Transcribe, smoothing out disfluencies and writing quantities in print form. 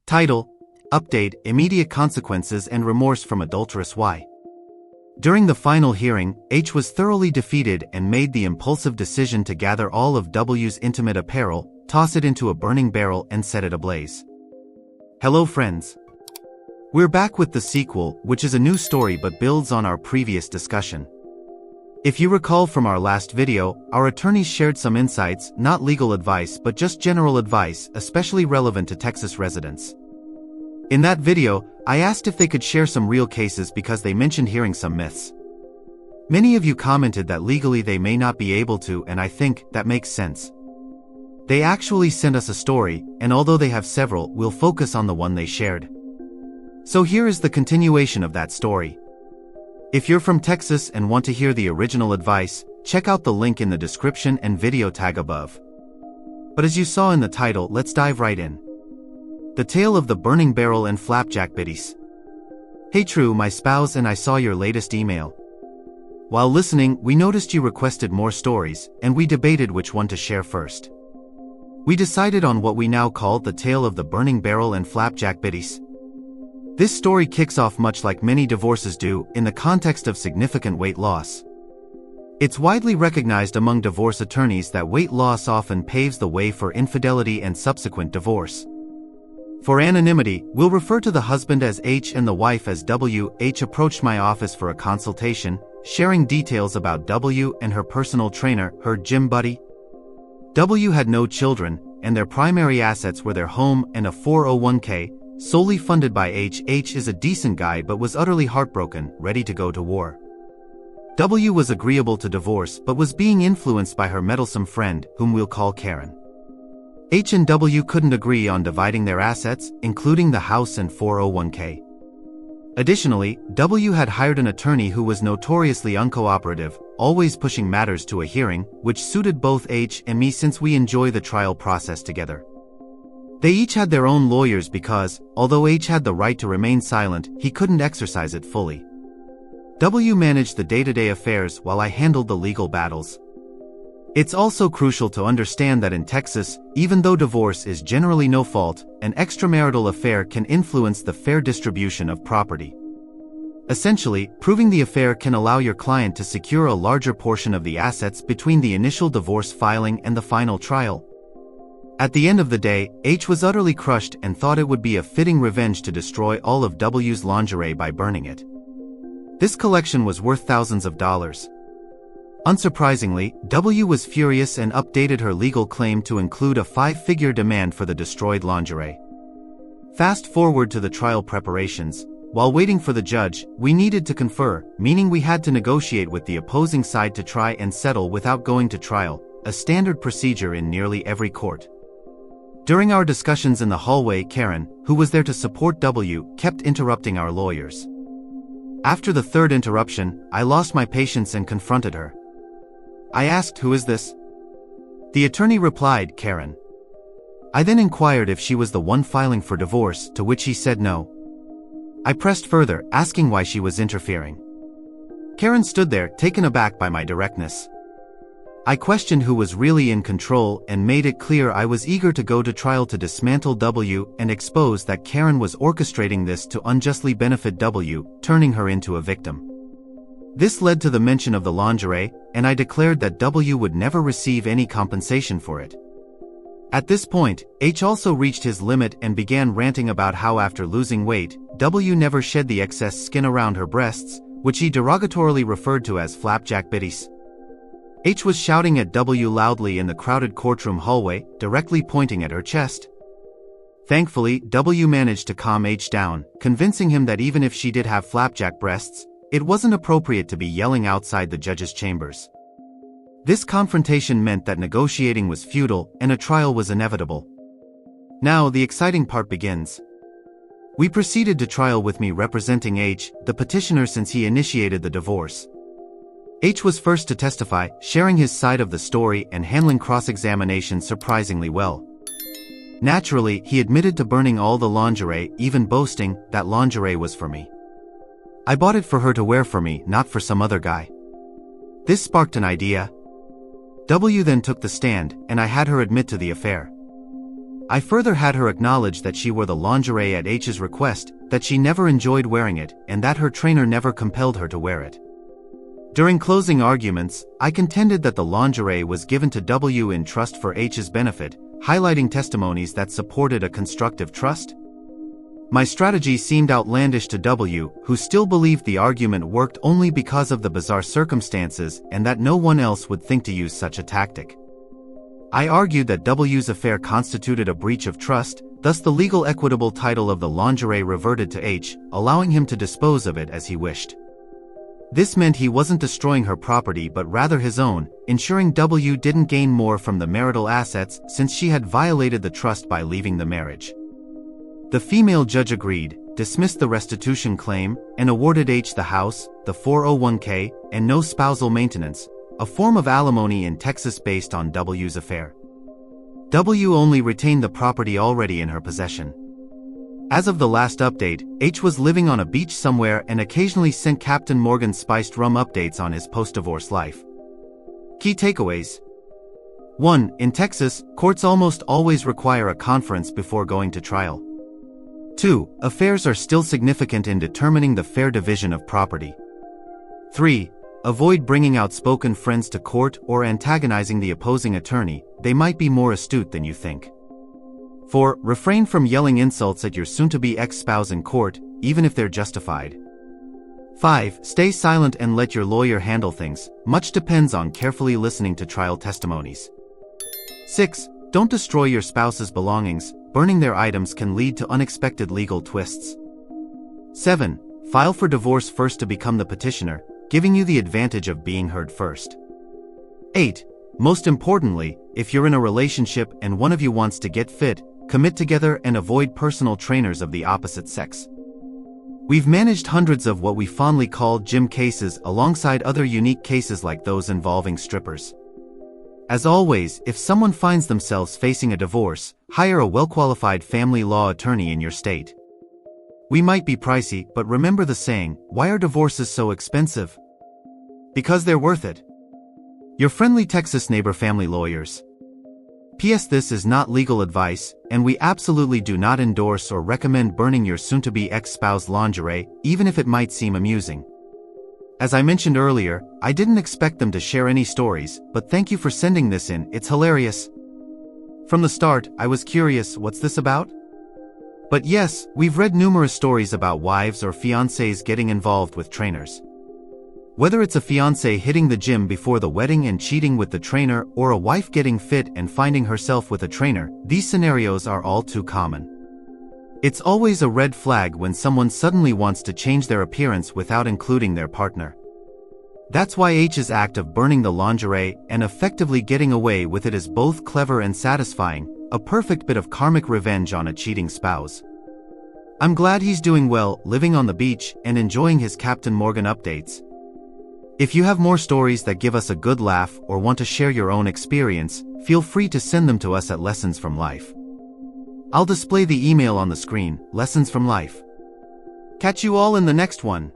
Title: Update, Immediate Consequences and Remorse from Adulterous. Why? During the final hearing, H was thoroughly defeated and made the impulsive decision to gather all of W's intimate apparel, toss it into a burning barrel and set it ablaze. Hello friends. We're back with the sequel, which is a new story but builds on our previous discussion. If you recall from our last video, our attorneys shared some insights, not legal advice but just general advice, especially relevant to Texas residents. In that video, I asked if they could share some real cases because they mentioned hearing some myths. Many of you commented that legally they may not be able to, and I think that makes sense. They actually sent us a story, and although they have several, we'll focus on the one they shared. So here is the continuation of that story. If you're from Texas and want to hear the original advice, check out the link in the description and video tag above. But as you saw in the title, let's dive right in. The Tale of the Burning Barrel and Flapjack Biddies. Hey True, my spouse and I saw your latest email. While listening, we noticed you requested more stories, and we debated which one to share first. We decided on what we now call the Tale of the Burning Barrel and Flapjack Biddies. This story kicks off much like many divorces do, in the context of significant weight loss. It's widely recognized among divorce attorneys that weight loss often paves the way for infidelity and subsequent divorce. For anonymity, we'll refer to the husband as H and the wife as W. H approached my office for a consultation, sharing details about W and her personal trainer, her gym buddy. W had no children, and their primary assets were their home and a 401k, solely funded by H. H is a decent guy but was utterly heartbroken, ready to go to war. W was agreeable to divorce but was being influenced by her meddlesome friend, whom we'll call Karen. H and W couldn't agree on dividing their assets, including the house and 401k. Additionally, W had hired an attorney who was notoriously uncooperative, always pushing matters to a hearing, which suited both H and me since we enjoy the trial process together. They each had their own lawyers because, although H had the right to remain silent, he couldn't exercise it fully. W managed the day-to-day affairs while I handled the legal battles. It's also crucial to understand that in Texas, even though divorce is generally no fault, an extramarital affair can influence the fair distribution of property. Essentially, proving the affair can allow your client to secure a larger portion of the assets between the initial divorce filing and the final trial. At the end of the day, H was utterly crushed and thought it would be a fitting revenge to destroy all of W's lingerie by burning it. This collection was worth thousands of dollars. Unsurprisingly, W was furious and updated her legal claim to include a 5-figure demand for the destroyed lingerie. Fast forward to the trial preparations. While waiting for the judge, we needed to confer, meaning we had to negotiate with the opposing side to try and settle without going to trial, a standard procedure in nearly every court. During our discussions in the hallway, Karen, who was there to support W, kept interrupting our lawyers. After the third interruption, I lost my patience and confronted her. I asked, "Who is this?" The attorney replied, "Karen." I then inquired if she was the one filing for divorce, to which he said no. I pressed further, asking why she was interfering. Karen stood there, taken aback by my directness. I questioned who was really in control and made it clear I was eager to go to trial to dismantle W and expose that Karen was orchestrating this to unjustly benefit W, turning her into a victim. This led to the mention of the lingerie, and I declared that W would never receive any compensation for it. At this point, H also reached his limit and began ranting about how after losing weight, W never shed the excess skin around her breasts, which he derogatorily referred to as flapjack biddies. H was shouting at W loudly in the crowded courtroom hallway, directly pointing at her chest. Thankfully, W managed to calm H down, convincing him that even if she did have flapjack breasts, it wasn't appropriate to be yelling outside the judge's chambers. This confrontation meant that negotiating was futile and a trial was inevitable. Now the exciting part begins. We proceeded to trial with me representing H, the petitioner, since he initiated the divorce. H was first to testify, sharing his side of the story and handling cross-examination surprisingly well. Naturally, he admitted to burning all the lingerie, even boasting that lingerie was for me. I bought it for her to wear for me, not for some other guy. This sparked an idea. W then took the stand, and I had her admit to the affair. I further had her acknowledge that she wore the lingerie at H's request, that she never enjoyed wearing it, and that her trainer never compelled her to wear it. During closing arguments, I contended that the lingerie was given to W in trust for H's benefit, highlighting testimonies that supported a constructive trust. My strategy seemed outlandish to W, who still believed the argument worked only because of the bizarre circumstances and that no one else would think to use such a tactic. I argued that W's affair constituted a breach of trust, thus the legal equitable title of the lingerie reverted to H, allowing him to dispose of it as he wished. This meant he wasn't destroying her property but rather his own, ensuring W didn't gain more from the marital assets since she had violated the trust by leaving the marriage. The female judge agreed, dismissed the restitution claim, and awarded H the house, the 401k, and no spousal maintenance, a form of alimony in Texas based on W's affair. W only retained the property already in her possession. As of the last update, H was living on a beach somewhere and occasionally sent Captain Morgan spiced rum updates on his post-divorce life. Key takeaways. 1. In Texas, courts almost always require a conference before going to trial. 2. Affairs are still significant in determining the fair division of property. 3. Avoid bringing outspoken friends to court or antagonizing the opposing attorney, they might be more astute than you think. 4. Refrain from yelling insults at your soon-to-be ex-spouse in court, even if they're justified. 5. Stay silent and let your lawyer handle things, much depends on carefully listening to trial testimonies. 6. Don't destroy your spouse's belongings, burning their items can lead to unexpected legal twists. 7. File for divorce first to become the petitioner, giving you the advantage of being heard first. 8. Most importantly, if you're in a relationship and one of you wants to get fit, commit together and avoid personal trainers of the opposite sex. We've managed hundreds of what we fondly call gym cases alongside other unique cases like those involving strippers. As always, if someone finds themselves facing a divorce, hire a well-qualified family law attorney in your state. We might be pricey, but remember the saying, why are divorces so expensive? Because they're worth it. Your friendly Texas neighbor family lawyers. P.S. This is not legal advice, and we absolutely do not endorse or recommend burning your soon-to-be ex-spouse lingerie, even if it might seem amusing. As I mentioned earlier, I didn't expect them to share any stories, but thank you for sending this in, it's hilarious. From the start, I was curious, what's this about? But yes, we've read numerous stories about wives or fiancés getting involved with trainers. Whether it's a fiancé hitting the gym before the wedding and cheating with the trainer, or a wife getting fit and finding herself with a trainer, these scenarios are all too common. It's always a red flag when someone suddenly wants to change their appearance without including their partner. That's why H's act of burning the lingerie and effectively getting away with it is both clever and satisfying, a perfect bit of karmic revenge on a cheating spouse. I'm glad he's doing well, living on the beach, and enjoying his Captain Morgan updates. If you have more stories that give us a good laugh or want to share your own experience, feel free to send them to us at Lessons from Life. I'll display the email on the screen, Lessons from Life. Catch you all in the next one.